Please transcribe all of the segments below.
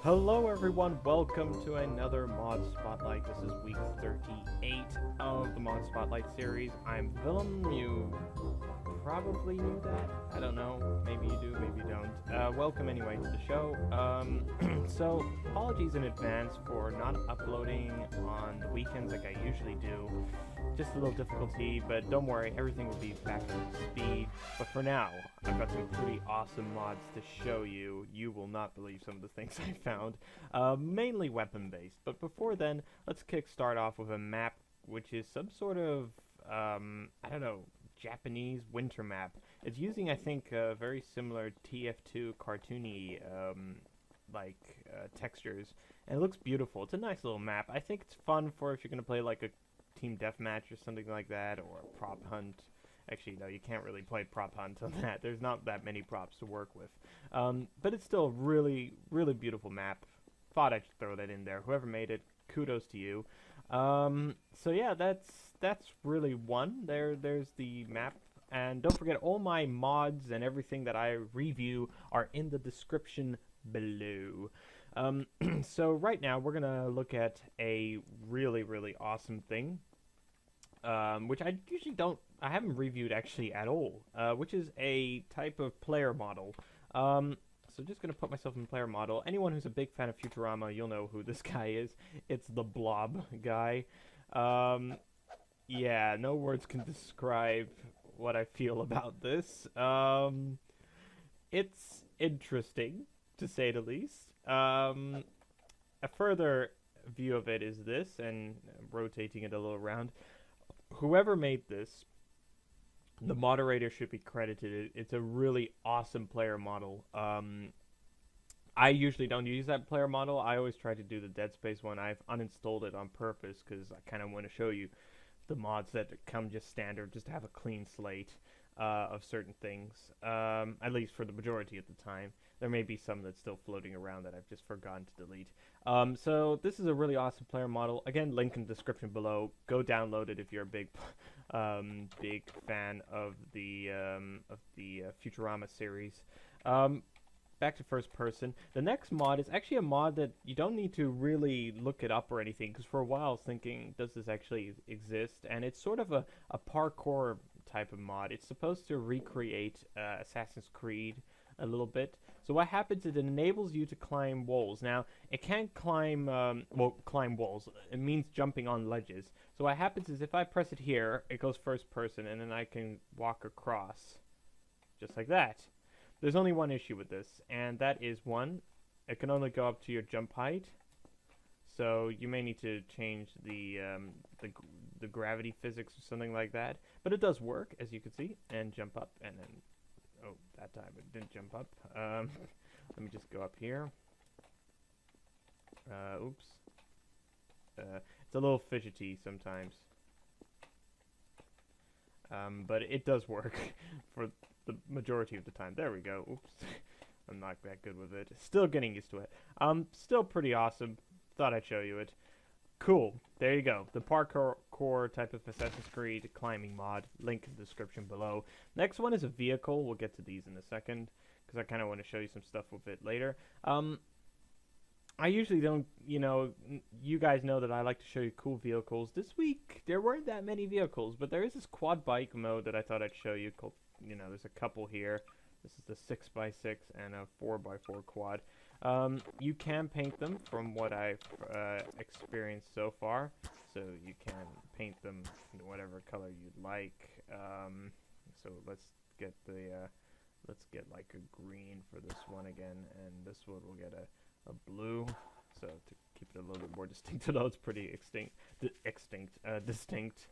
Hello everyone, welcome to another Mod Spotlight. This is week 38 of the Mod Spotlight series. I'm Willem, you probably knew that, I don't know, maybe you do, maybe you don't. Welcome anyway to the show. So, apologies in advance for not uploading on the weekends like I usually do. Just a little difficulty, but don't worry, everything will be back to speed. But for now, I've got some pretty awesome mods to show you. You will not believe some of the things I found. Mainly weapon-based. But before then, let's start off with a map, which is some sort of, I don't know, Japanese winter map. It's using, I think, very similar TF2 cartoony, textures. And it looks beautiful. It's a nice little map. I think it's fun for if you're going to play, like, a team deathmatch or something like that, or a prop hunt. Actually, no, you can't really play prop hunt on that. There's not that many props to work with. But it's still a really, really beautiful map. Thought I'd throw that in there. Whoever made it, kudos to you. So yeah, that's really one. There's the map. And don't forget, all my mods and everything that I review are in the description below. So right now, we're going to look at a really, really awesome thing. Which I usually I haven't reviewed actually at all, which is a type of player model. So just going to put myself in player model. Anyone who's a big fan of Futurama, you'll know who this guy is. It's the Blob guy. Yeah, no words can describe what I feel about this. It's interesting, to say the least. A further view of it is this, and rotating it a little around. Whoever made this, the moderator should be credited. It's a really awesome player model. I usually don't use that player model. I always try to do the Dead Space one. I've uninstalled it on purpose because I kind of want to show you the mods that come just standard, just to have a clean slate of certain things, at least for the majority of the time. There may be some that's still floating around that I've just forgotten to delete. So this is a really awesome player model. Again, link in the description below. Go download it if you're a big fan of the Futurama series. Back to first person. The next mod is actually a mod that you don't need to really look it up or anything, because for a while I was thinking, does this actually exist? And it's sort of a parkour type of mod. It's supposed to recreate Assassin's Creed a little bit. So what happens is it enables you to climb walls. Now, it can't climb, climb walls. It means jumping on ledges. So what happens is if I press it here, it goes first person, and then I can walk across. Just like that. There's only one issue with this, and that is one, it can only go up to your jump height. So you may need to change the gravity physics or something like that. But it does work, as you can see, and jump up, and then... Oh, that time it didn't jump up. Let me just go up here. Oops. It's a little fidgety sometimes. But it does work for the majority of the time. There we go. Oops. I'm not that good with it. Still getting used to it. Still pretty awesome. Thought I'd show you it. Cool. There you go. The parkour type of Assassin's Creed climbing mod. Link in the description below. Next one is a vehicle. We'll get to these in a second, because I kind of want to show you some stuff with it later. I usually don't, you guys know that I like to show you cool vehicles. This week, there weren't that many vehicles, but there is this quad bike mode that I thought I'd show you. Called, there's a couple here. This is the 6x6 and a 4x4 quad. You can paint them from what I've experienced so far. So you can paint them in whatever color you'd like. So let's get like a green for this one again, and this one will get a blue. So to keep it a little bit more distinct, although it's pretty distinct.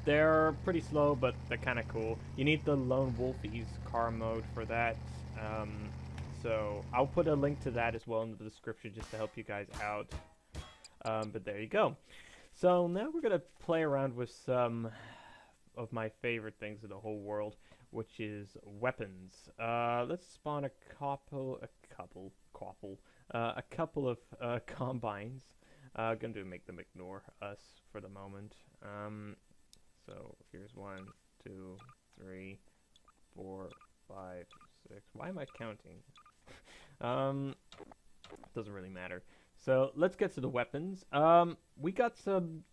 They're pretty slow, but they're kind of cool. You need the Lone Wolfie's car mode for that. So I'll put a link to that as well in the description just to help you guys out. But there you go. So now we're going to play around with some of my favorite things in the whole world, which is weapons. Let's spawn a couple of combines. Gonna make them ignore us for the moment. So here's 1, 2, 3, 4, 5, 6. Why am I counting? Doesn't really matter. So let's get to the weapons. We got some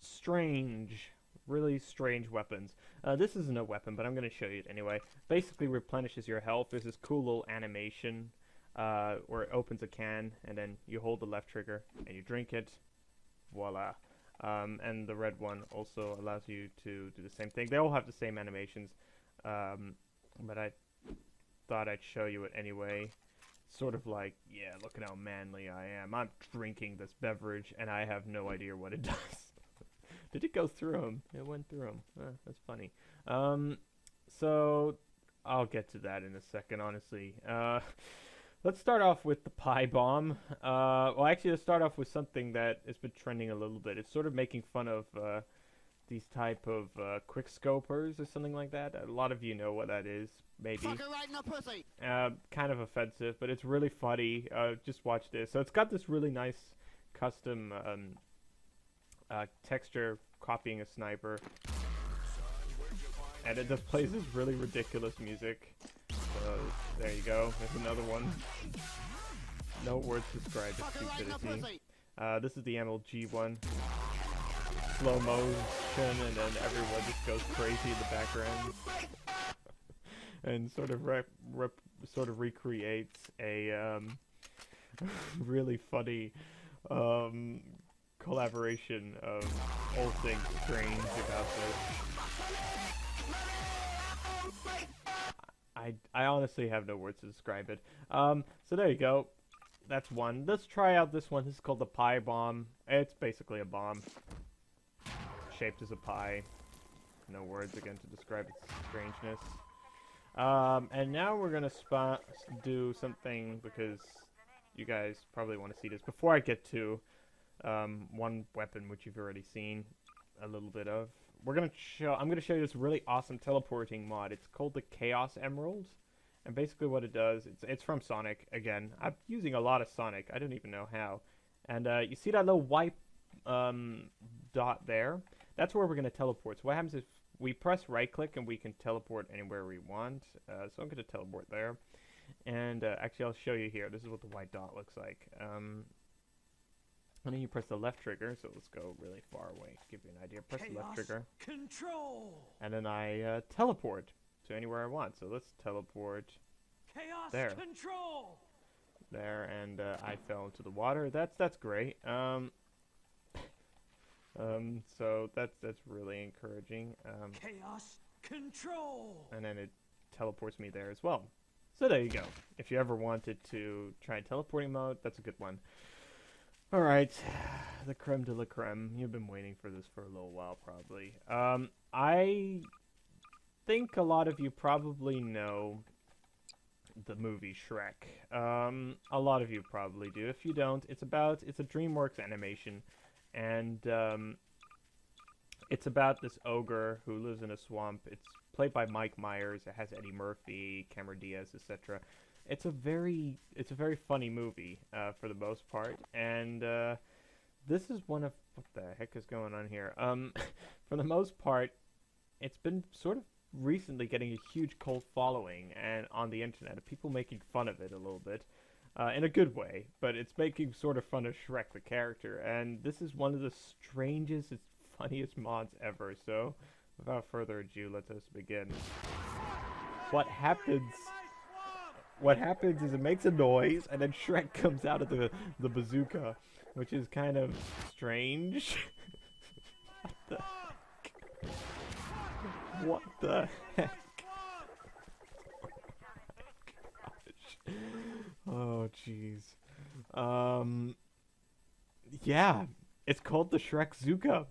really strange weapons. This isn't a weapon, but I'm going to show you it anyway. Basically replenishes your health. There's this cool little animation where it opens a can, and then you hold the left trigger, and you drink it. Voila. And the red one also allows you to do the same thing. They all have the same animations, but I thought I'd show you it anyway. Sort of like, yeah, look at how manly I am. I'm drinking this beverage, and I have no idea what it does. Did it go through him? It went through him. That's funny. So I'll get to that in a second, honestly. Let's start off with the pie bomb. Well, actually, let's start off with something that has been trending a little bit. It's sort of making fun of these type of quick scopers or something like that. A lot of you know what that is, maybe. Fuck her right in the pussy. Kind of offensive, but it's really funny. Just watch this. So it's got this really nice custom texture copying a sniper, and it just plays this really ridiculous music. So there you go. There's another one. No words describe its stupidity. This is the MLG one. Slow motion, and then everyone just goes crazy in the background, and sort of recreates a really funny collaboration of all things strange about this. I honestly have no words to describe it. So there you go. That's one. Let's try out this one. This is called the pie bomb. It's basically a bomb shaped as a pie. No words again to describe its strangeness. And now we're gonna do something because you guys probably want to see this. Before I get to one weapon which you've already seen a little bit of, I'm gonna show you this really awesome teleporting mod. It's called the Chaos Emerald, and basically what it does, it's from Sonic. Again, I'm using a lot of Sonic. I don't even know how. And you see that little white dot there? That's where we're gonna teleport. So what happens if we press right click and we can teleport anywhere we want. So I'm gonna teleport there. And actually I'll show you here. This is what the white dot looks like. And then you press the left trigger, so let's go really far away to give you an idea. Press the left trigger. Control. And then I teleport to anywhere I want. So let's teleport there. Control. There, and I fell into the water. That's great. So that's really encouraging. Chaos Control. And then it teleports me there as well. So there you go. If you ever wanted to try teleporting mode, that's a good one. Alright, the creme de la creme. You've been waiting for this for a little while, probably. I think a lot of you probably know the movie Shrek. A lot of you probably do. If you don't, it's a DreamWorks animation, and it's about this ogre who lives in a swamp. It's played by Mike Myers. It has Eddie Murphy, Cameron Diaz, etc. It's a very funny movie for the most part, and this is one of what the heck is going on here. For the most part, it's been sort of recently getting a huge cult following and on the internet, of people making fun of it a little bit, in a good way, but it's making sort of fun of Shrek the character, and this is one of the strangest, funniest mods ever. So without further ado, let us begin. What happens is it makes a noise, and then Shrek comes out of the bazooka, which is kind of strange. What the heck? Oh jeez. Yeah, it's called the SHREKZOOKA.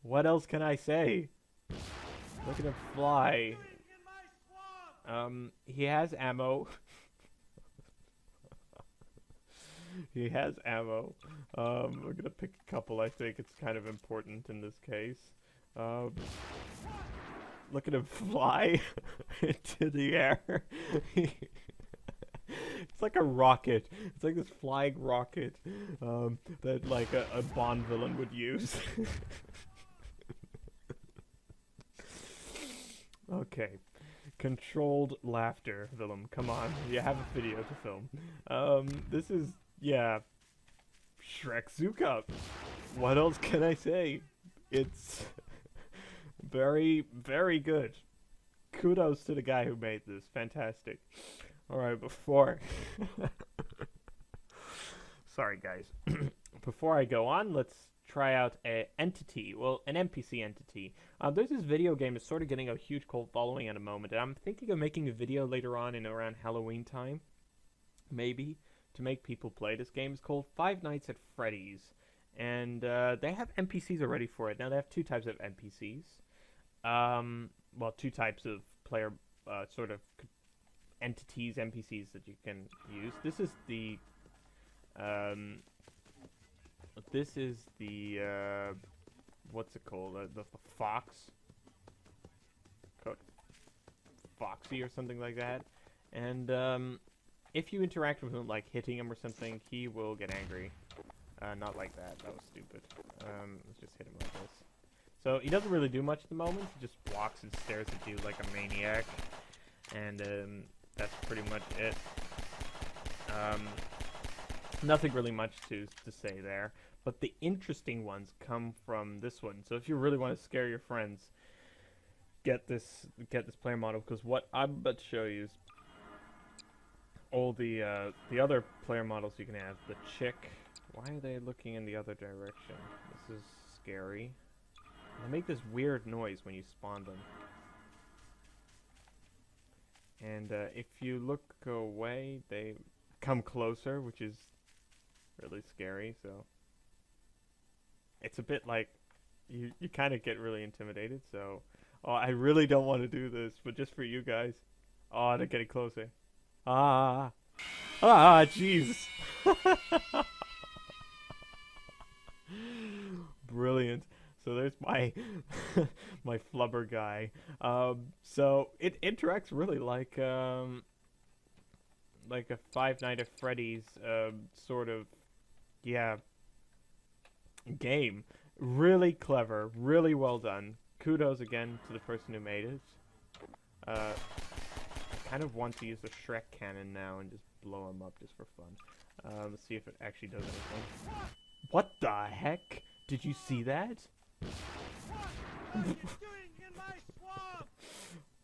What else can I say? Look at him fly. He has ammo. He has ammo. We're gonna pick a couple. I think it's kind of important in this case. Look at him fly into the air. It's like a rocket. It's like this flying rocket that like a Bond villain would use. Okay. Controlled laughter, Willem. Come on, you have a video to film. This is, yeah, SHREKZOOKA. What else can I say? It's very, very good. Kudos to the guy who made this. Fantastic. Alright, before... Sorry, guys. Before I go on, let's try out an entity. Well, an NPC entity. There's this video game that's sort of getting a huge cult following at the moment, and I'm thinking of making a video later on in around Halloween time, maybe, to make people play this game. It's called Five Nights at Freddy's, and they have NPCs already for it. Now, they have two types of NPCs. Well, two types of player sort of entities, NPCs that you can use. This is the what's it called? The fox, Foxy or something like that. And if you interact with him, like hitting him or something, he will get angry. Not like that. That was stupid. Let's just hit him like this. So he doesn't really do much at the moment. He just walks and stares at you like a maniac, and that's pretty much it. Nothing really much to say there. But the interesting ones come from this one. So if you really want to scare your friends, get this player model, because what I'm about to show you is all the other player models you can have. The chick. Why are they looking in the other direction? This is scary. They make this weird noise when you spawn them. And if you look away, they come closer, which is really scary. So it's a bit like you kind of get really intimidated. So I really don't want to do this, but just for you guys. Oh, they're getting closer. Jeez. Brilliant. So there's my my flubber guy. So it interacts really like a Five Nights at Freddy's sort of, yeah, game. Really clever, really well done. Kudos again to the person who made it. I kind of want to use the Shrek cannon now and just blow him up just for fun. Let's see if it actually does anything. What the heck? Did you see that?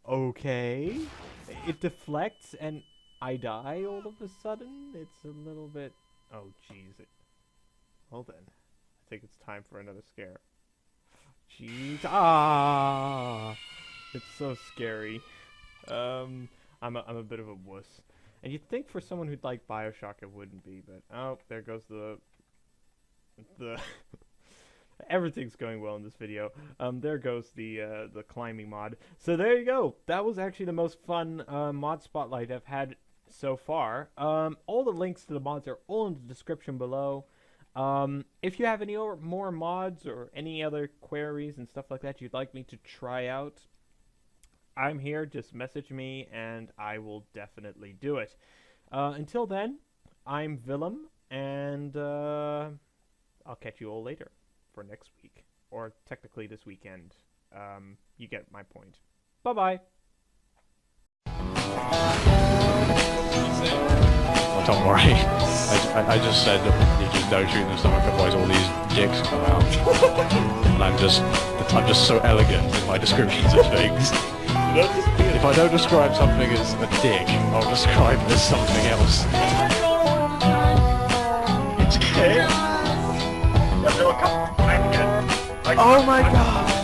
Okay. It deflects and I die all of a sudden? It's a little bit... Oh, jeez. Well then. I think it's time for another scare. Jeez. It's so scary. I'm a bit of a wuss. And you'd think for someone who'd like BioShock it wouldn't be, but... Oh, there goes the... Everything's going well in this video. There goes the climbing mod. So there you go. That was actually the most fun mod spotlight I've had so far. All the links to the mods are all in the description below. If you have any more mods or any other queries and stuff like that you'd like me to try out, I'm here. Just message me and I will definitely do it. Until then, I'm Willem, and I'll catch you all later for next week, or technically this weekend. You get my point. Bye-bye. Well, don't worry. I just said that you just don't shoot in the stomach, otherwise all these dicks come out. And I'm just so elegant in my descriptions of things. If I don't describe something as a dick, I'll describe it as something else. It's okay. Oh my god!